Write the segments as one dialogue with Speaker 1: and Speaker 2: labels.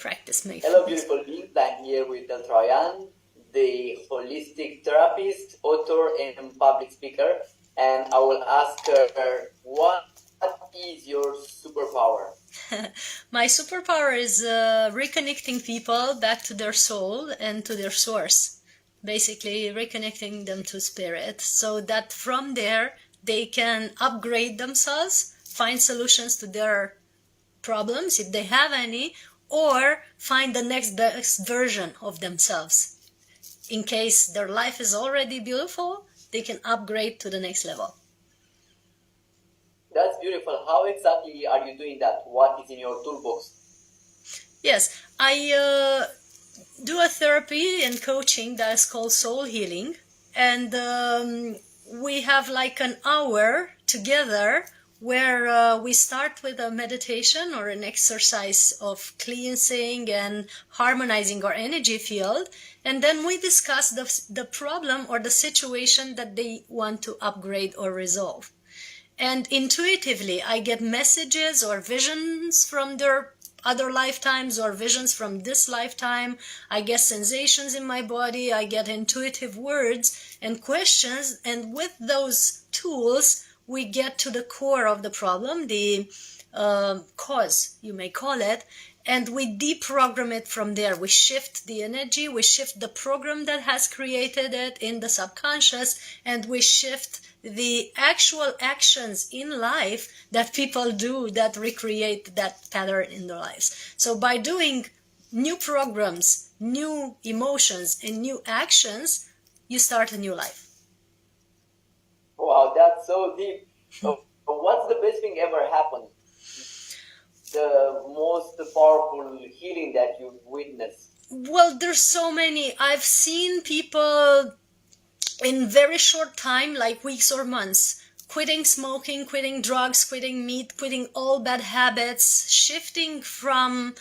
Speaker 1: practice
Speaker 2: Hello,
Speaker 1: mindfulness.
Speaker 2: beautiful beings. I'm here with Eltrayan, the holistic therapist, author, and public speaker. And I will ask her, what is your superpower?
Speaker 1: My superpower is reconnecting people back to their soul and to their source. Basically, reconnecting them to spirit so that from there they can upgrade themselves, find solutions to their problems if they have any, or find the next best version of themselves. In case their life is already beautiful, they can upgrade to the next level.
Speaker 2: That's beautiful. How exactly are you doing that? What is in your toolbox?
Speaker 1: Yes, I do a therapy and coaching that is called soul healing, and we have like an hour together where we start with a meditation or an exercise of cleansing and harmonizing our energy field, and then we discuss the problem or the situation that they want to upgrade or resolve. And intuitively, I get messages or visions from their other lifetimes or visions from this lifetime. I get sensations in my body. I get intuitive words and questions. And with those tools, we get to the core of the problem, the cause, you may call it, and we deprogram it from there. We shift the energy, we shift the program that has created it in the subconscious, and we shift the actual actions in life that people do that recreate that pattern in their lives. So by doing new programs, new emotions, and new actions, you start a new life.
Speaker 2: Wow, that's so deep. What's the best thing ever happened? The most powerful healing that you've witnessed?
Speaker 1: Well, there's so many. I've seen people in very short time, like weeks or months, quitting smoking, quitting drugs, quitting meat, quitting all bad habits, shifting from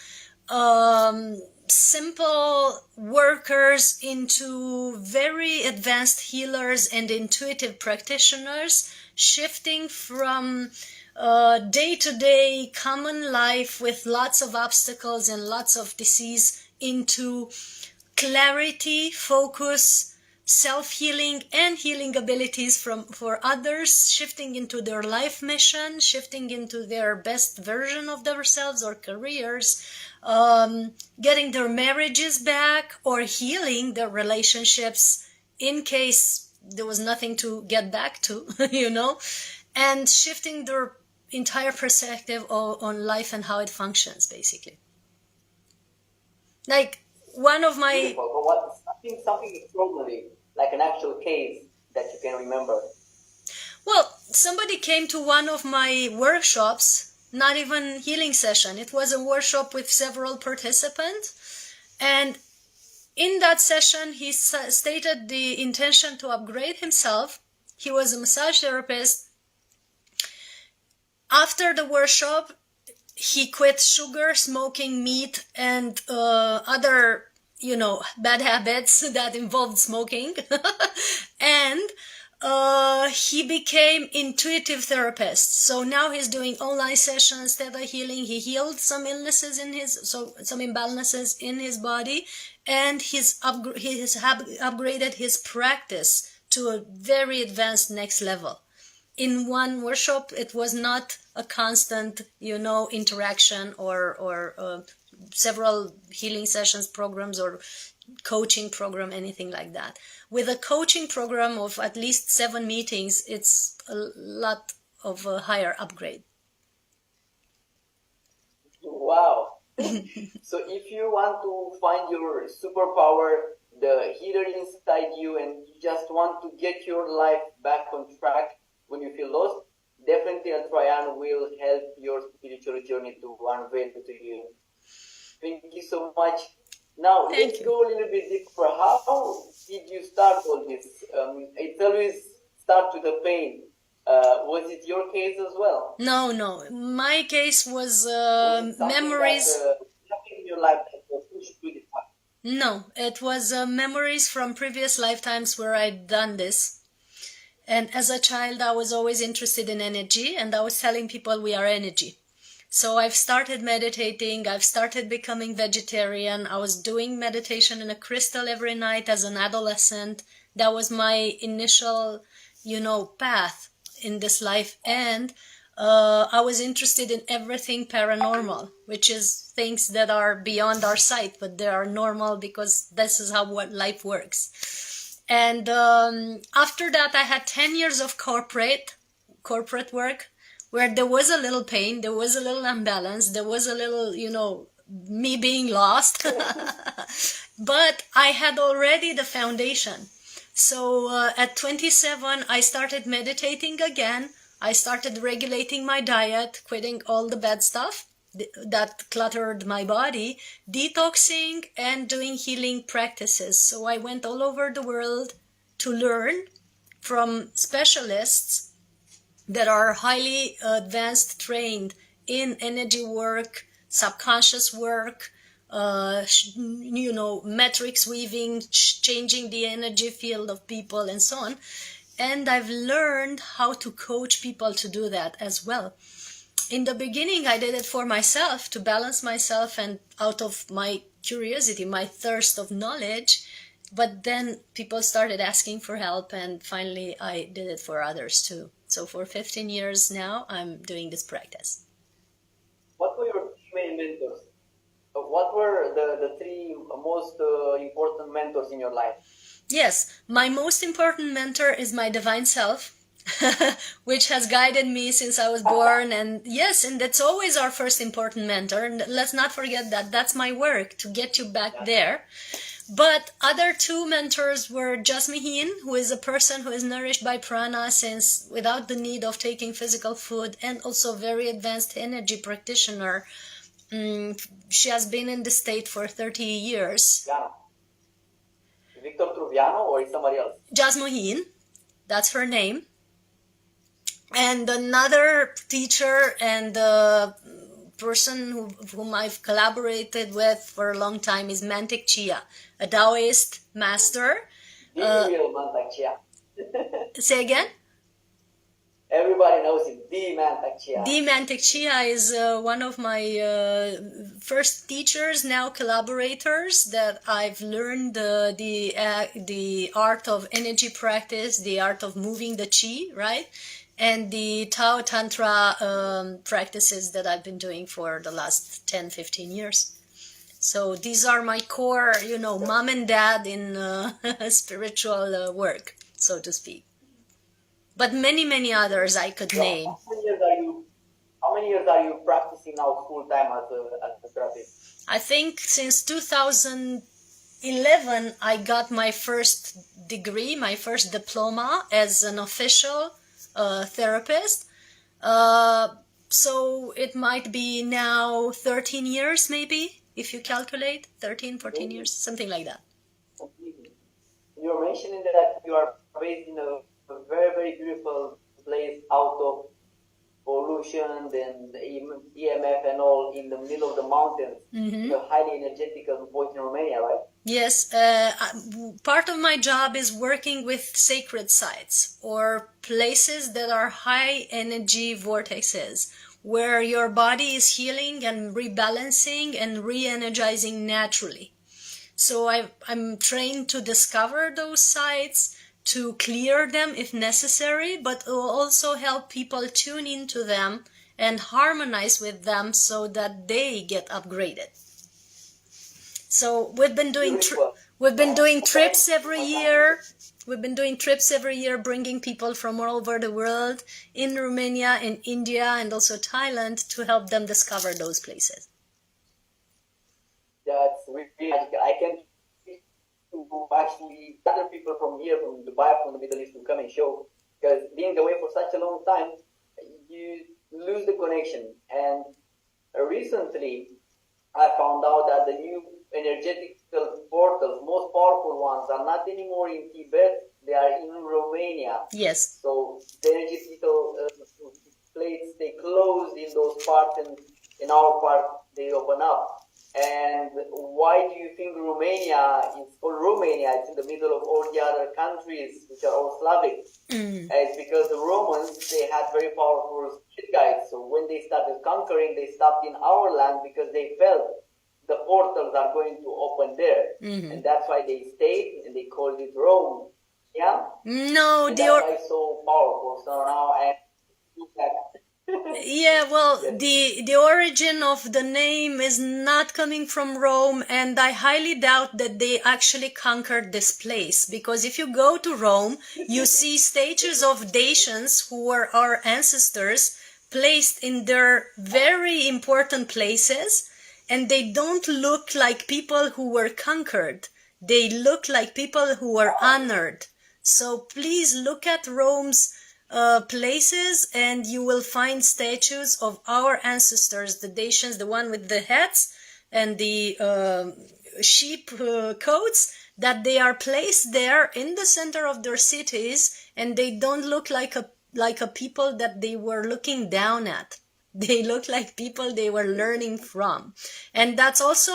Speaker 1: simple workers into very advanced healers and intuitive practitioners, shifting from day-to-day common life with lots of obstacles and lots of disease into clarity, focus, self-healing and healing abilities for others, shifting into their life mission, shifting into their best version of themselves or careers, getting their marriages back or healing their relationships in case there was nothing to get back to, and shifting their entire perspective on life and how it functions, basically. Like one of my...
Speaker 2: Beautiful. But what, something extraordinary, like an actual case that you can remember?
Speaker 1: Well, somebody came to one of my workshops, not even healing session. It was a workshop with several participants. And in that session, he stated the intention to upgrade himself. He was a massage therapist. After the workshop, he quit sugar, smoking, meat, and other, bad habits that involved smoking. And he became intuitive therapist. So now he's doing online sessions, theta healing. He healed some illnesses some imbalances in his body, and he's upgraded his practice to a very advanced next level. In one workshop, it was not a constant, interaction or several healing sessions, programs, or coaching program, anything like that. With a coaching program of at least 7 meetings, it's a lot of a higher upgrade.
Speaker 2: Wow. So if you want to find your superpower, the healer inside you, and you just want to get your life back on track when you feel lost, definitely Eltrayan will help your spiritual journey to unveil to you. Thank you so much. Now, let's go a little bit deeper. How did you start all this? It always starts with the pain. Was it your case as well?
Speaker 1: No. My case was memories.
Speaker 2: Nothing in your life that was pushed through the path?
Speaker 1: No, it was memories from previous lifetimes where I'd done this. And as a child, I was always interested in energy, and I was telling people we are energy. So I've started meditating. I've started becoming vegetarian. I was doing meditation in a crystal every night as an adolescent. That was my initial, path in this life. And I was interested in everything paranormal, which is things that are beyond our sight, but they are normal because this is how what life works. And after that, I had 10 years of corporate work, where there was a little pain, there was a little imbalance, there was a little, me being lost. But I had already the foundation. So at 27, I started meditating again. I started regulating my diet, quitting all the bad stuff that cluttered my body, detoxing, and doing healing practices. So I went all over the world to learn from specialists that are highly advanced, trained in energy work, subconscious work, matrix weaving, changing the energy field of people and so on. And I've learned how to coach people to do that as well. In the beginning, I did it for myself, to balance myself and out of my curiosity, my thirst of knowledge. But then people started asking for help, and finally I did it for others too. So for 15 years now, I'm doing this practice.
Speaker 2: What were your main mentors? What were the three most important mentors in your life?
Speaker 1: Yes, my most important mentor is my divine self, which has guided me since I was born. And yes, and that's always our first important mentor. And let's not forget that that's my work, to get you back there. But other two mentors were Jasmine, who is a person who is nourished by prana since without the need of taking physical food, and also very advanced energy practitioner. She has been in the state for 30 years.
Speaker 2: Yeah. Victor Truviano, or is somebody else?
Speaker 1: Jasmine, that's her name. And another teacher and person whom I've collaborated with for a long time is Mantik Chia, a Taoist master.
Speaker 2: The real Mantak Chia.
Speaker 1: Say again?
Speaker 2: Everybody knows him, the Mantak Chia.
Speaker 1: The Mantik Chia is one of my first teachers, now collaborators, that I've learned the art of energy practice, the art of moving the chi, right? And the Tao Tantra practices that I've been doing for the last 10, 15 years. So these are my core, mom and dad in spiritual work, so to speak. But many, many others I could name.
Speaker 2: How many years are you practicing now full time as a therapist?
Speaker 1: I think since 2011 I got my first degree, my first diploma as an official therapist. So it might be now 13 years maybe, if you calculate, 13, 14 years, something like that.
Speaker 2: You were mentioning that you are based in a very, very beautiful place out of pollution and EMF and all, in the middle of the mountains.
Speaker 1: Mm-hmm.
Speaker 2: A highly energetical point in Romania, right?
Speaker 1: Yes, part of my job is working with sacred sites or places that are high energy vortexes, where your body is healing and rebalancing and re-energizing naturally. So I'm trained to discover those sites, to clear them if necessary, but also help people tune into them and harmonize with them so that they get upgraded. So we've been doing trips every year. We've been doing trips every year, bringing people from all over the world in Romania, in India, and also Thailand to help them discover those places.
Speaker 2: That's really magical. I can actually other people from here, from Dubai, from the Middle East, to come and show, because being away for such a long time, you lose the connection. And recently, I found out that the new energetical portals, most powerful ones, are not anymore in Tibet; they are in Romania.
Speaker 1: Yes.
Speaker 2: So the energetical plates, they closed in those parts, and in our part they open up. And why do you think Romania is called Romania? It's in the middle of all the other countries, which are all Slavic. It's because the Romans, they had very powerful spirit guides. So when they started conquering, they stopped in our land because they felt the portals are going to open there. And that's why they stayed and they called it Rome. Yeah?
Speaker 1: No,
Speaker 2: and that's why it's so powerful. So now I look at
Speaker 1: yeah, well, the origin of the name is not coming from Rome, and I highly doubt that they actually conquered this place, because if you go to Rome, you see statues of Dacians who were our ancestors placed in their very important places, and they don't look like people who were conquered. They look like people who were honored. So please look at Rome's places, and you will find statues of our ancestors, the Dacians, the one with the hats and the sheep coats, that they are placed there in the center of their cities, and they don't look like a people that they were looking down at. They look like people they were learning from. And that's also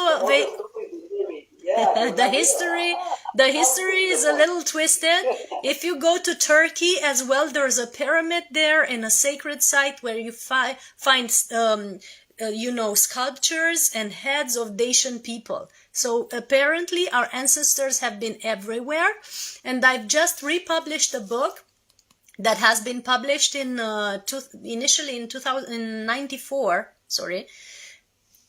Speaker 1: the history is a little twisted. If you go to Turkey as well, there's a pyramid there in a sacred site where you find sculptures and heads of Dacian people. So apparently our ancestors have been everywhere. And I've just republished a book that has been published initially in 1994. Sorry.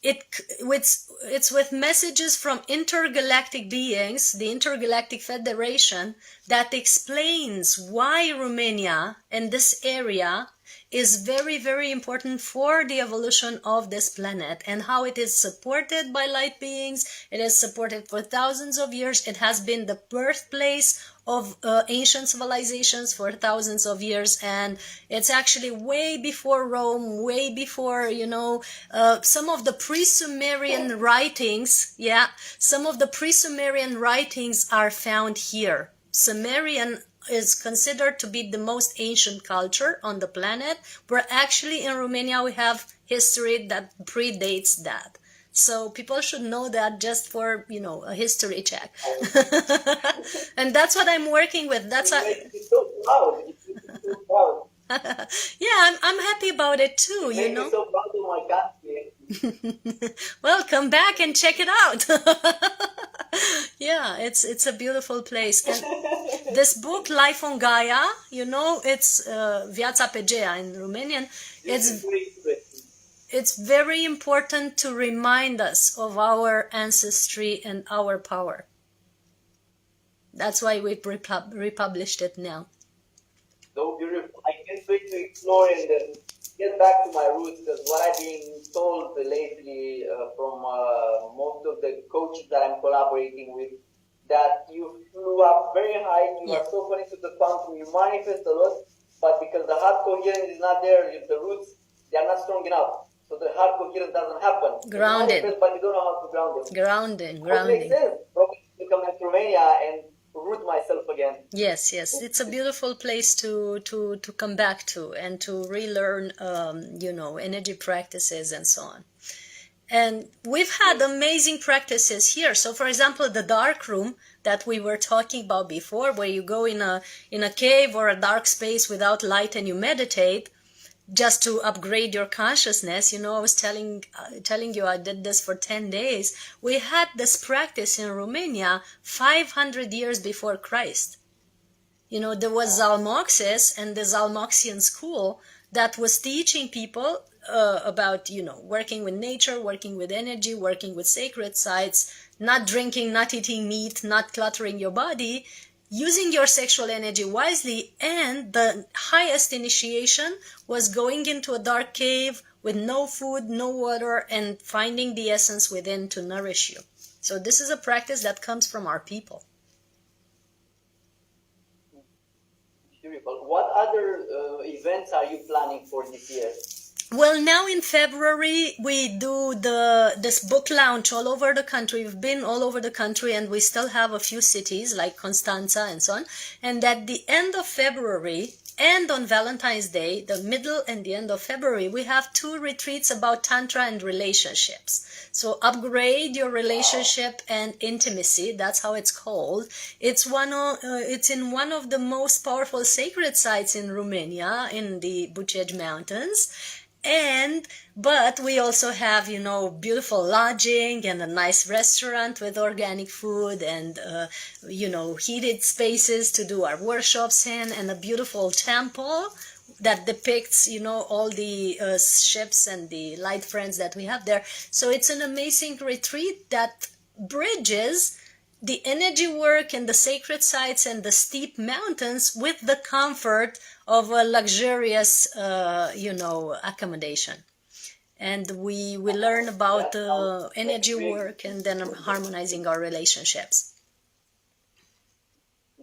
Speaker 1: It's with messages from intergalactic beings, the Intergalactic Federation, that explains why Romania and this area is very, very important for the evolution of this planet, and how it is supported by light beings. It is supported for thousands of years. It has been the birthplace of ancient civilizations for thousands of years, and it's actually way before Rome, way before, some of the pre-Sumerian writings. Yeah, some of the pre-Sumerian writings are found here. Sumerian is considered to be the most ancient culture on the planet, where actually in Romania we have history that predates that. So people should know that, just for, a history check. And that's what I'm working with. That's
Speaker 2: It's so proud. It's so proud.
Speaker 1: Yeah, I'm happy about it too,
Speaker 2: Make me so proud of my country.
Speaker 1: Well, come back and check it out. Yeah, it's a beautiful place. And this book, Life on Gaia, it's Viața pe Gea in Romanian. It's very important to remind us of our ancestry and our power. That's why we republished it now.
Speaker 2: So beautiful. I can't wait to explore and get back to my roots, because what I've been told lately from most of the coaches that I'm collaborating with, that you flew up very high, you are so connected to the quantum, you manifest a lot, but because the heart coherence is not there, the roots, they are not strong enough. So the heart coherence doesn't happen.
Speaker 1: Grounded.
Speaker 2: But you don't know how to ground them.
Speaker 1: Grounding.
Speaker 2: It makes sense. Probably to come to Romania and root myself again.
Speaker 1: Yes. It's a beautiful place to come back to, and to relearn, energy practices and so on. And we've had amazing practices here. So, for example, the dark room that we were talking about before, where you go in a cave or a dark space without light and you meditate, just to upgrade your consciousness. I was telling you I did this for 10 days. We had this practice in Romania 500 years before Christ. There was Zalmoxis and the Zalmoxian school that was teaching people about, working with nature, working with energy, working with sacred sites, not drinking, not eating meat, not cluttering your body, using your sexual energy wisely. And the highest initiation was going into a dark cave with no food, no water, and finding the essence within to nourish you. So this is a practice that comes from our people.
Speaker 2: Beautiful. What other events are you planning for this year?
Speaker 1: Well, now in February, we do this book launch all over the country. We've been all over the country, and we still have a few cities like Constanța and so on. And at the end of February, And on Valentine's Day, the middle and the end of February, we have 2 retreats about Tantra and relationships. So upgrade your relationship and intimacy. That's how it's called. It's in one of the most powerful sacred sites in Romania, in the Bucegi Mountains. But we also have, beautiful lodging and a nice restaurant with organic food and, heated spaces to do our workshops in, and a beautiful temple that depicts, all the ships and the light friends that we have there. So it's an amazing retreat that bridges the energy work and the sacred sites and the steep mountains with the comfort of a luxurious, accommodation. And we learn about energy work and then harmonizing our relationships.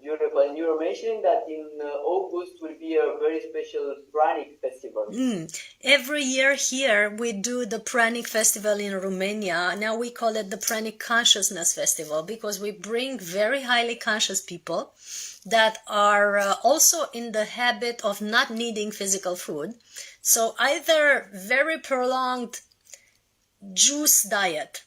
Speaker 2: Beautiful. And you were mentioning that in August will be a very special Pranic festival.
Speaker 1: Every year here we do the Pranic festival in Romania. Now we call it the Pranic Consciousness Festival because we bring very highly conscious people that are also in the habit of not needing physical food. So either very prolonged juice diet,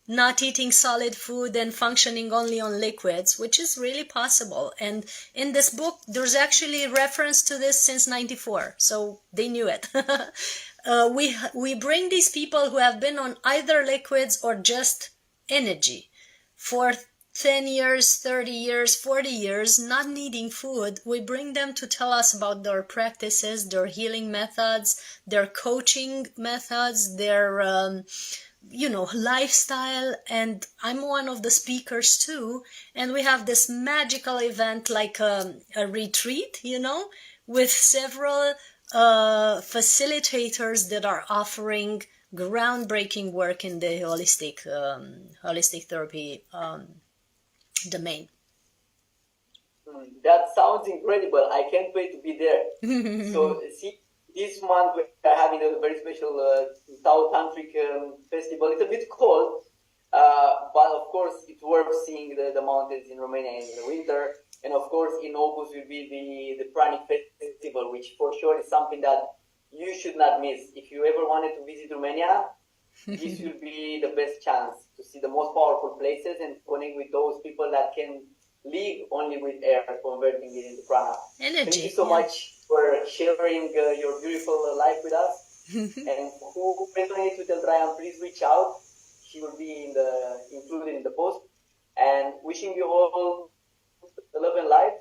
Speaker 1: not eating solid food and functioning only on liquids, which is really possible. And in this book, there's actually reference to this since '94, so they knew it. We bring these people who have been on either liquids or just energy for 10 years, 30 years, 40 years, not needing food. We bring them to tell us about their practices, their healing methods, their coaching methods, their lifestyle. And I'm one of the speakers too. And we have this magical event like a retreat, with several facilitators that are offering groundbreaking work in the holistic therapy domain.
Speaker 2: That sounds incredible. I can't wait to be there. So see, this month we are having a very special Tao Tantric festival. It's a bit cold, but of course it's worth seeing the mountains in Romania in the winter. And of course in August will be the Pranic festival, which for sure is something that you should not miss. If you ever wanted to visit Romania, this will be the best chance to see the most powerful places and connect with those people that can live only with air, converting it into prana.
Speaker 1: Energy.
Speaker 2: Thank you so much for sharing your beautiful life with us. And who resonates with Eltrayan, please reach out. She will be included in the post. And wishing you all love and life.